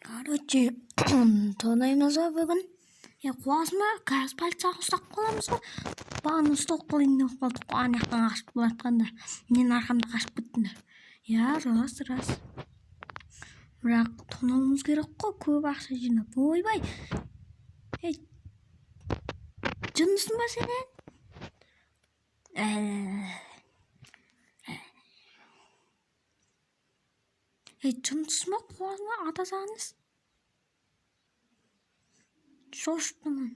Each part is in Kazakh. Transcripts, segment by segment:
Короче, тонаймыз ба бүгін? Қуасың ба? Қазір полицияға ұстап қаламыз ба? Бағана ұстап қалайын деп қалдық қой, ана жақтан қашып бара жатқандар. Менің арқамда қашып кеттіңдер. Иә, рас. Бірақ тонауымыз керек қой, көп ақша жинап. Ойбай. Жындысың ба сен? Жындысың ба? Қуасың ба? Атасаңыз. Шошытымын.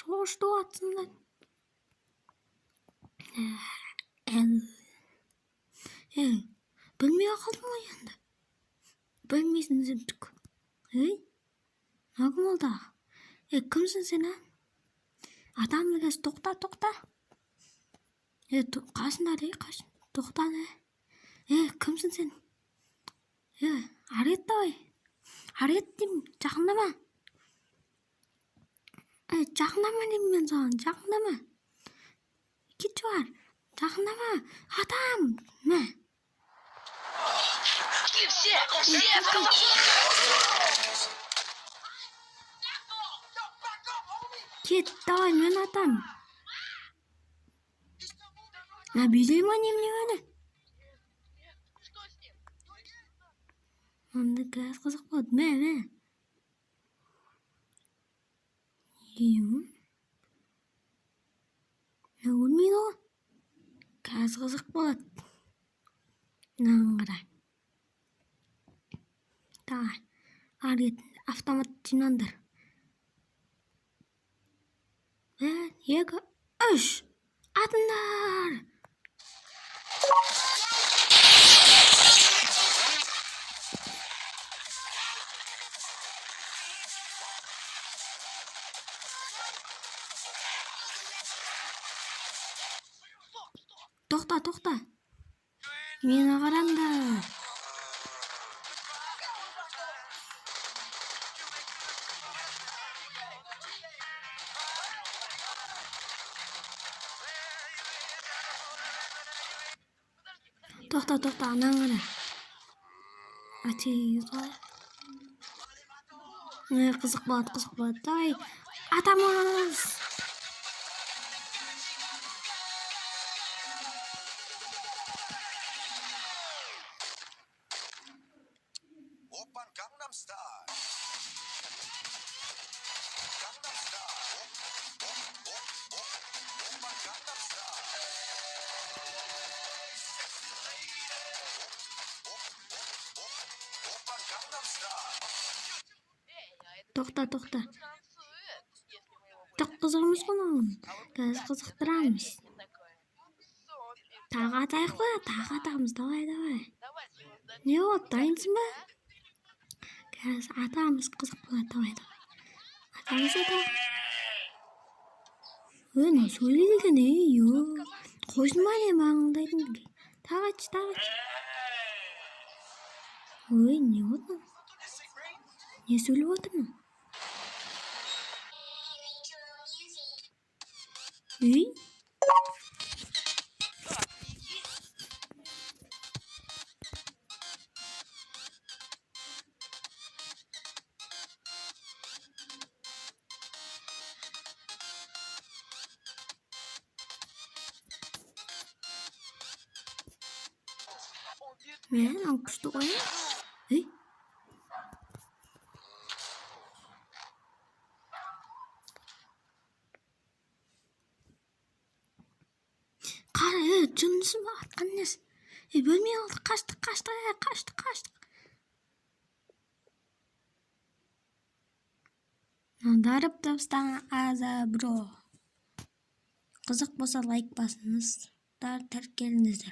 Шошытып атсыңдар. Білмей қалдым ғой енді. Білмейсің сен түк. Кім ол да? Кімсің сен, а? Атамды кәз, тоқта. Қасында дей, қашын. Тоқта, кімсің сен? Арет давай. Арет деймін, жақындама. Жақындама деймін мен саған, жақындама. Кет жоғар, жақындама. Атам, мә. Кет, давай, мен атам. Билейма немене өне? Онда кәз қызық болады, мә. Өлмейді ғой. Кәз қызық болады. Мынаған қара. Давай, аретін автомат жинаңдар. 1, 2, 3. Атыңдар! Тоқта. Мені қараңдар. Тоқта, анан қара. Қызық болады. Давай, атамыз. Тоқта. Çok қызығымыз ғой. Қазір қызықтырамыз. Тағы атайық па? Тағы атамыз. Давай. Не болды, дайынсың ба? Қазір атамыз, қызық болады. Давай. Атамыз. Не сөйлейді екен, қойсын ба не маңындайдың? Тағы айтшы. Не болды? Не сөйлеп отырмын? Мен алып күшті қойын. Қара, жындысың ба? Атқан несі? Бөлмей қалды. Қаштық. дарып тастаңыз аза бро. Қызық болса лайк басыңыздар, тіркеліңіздер.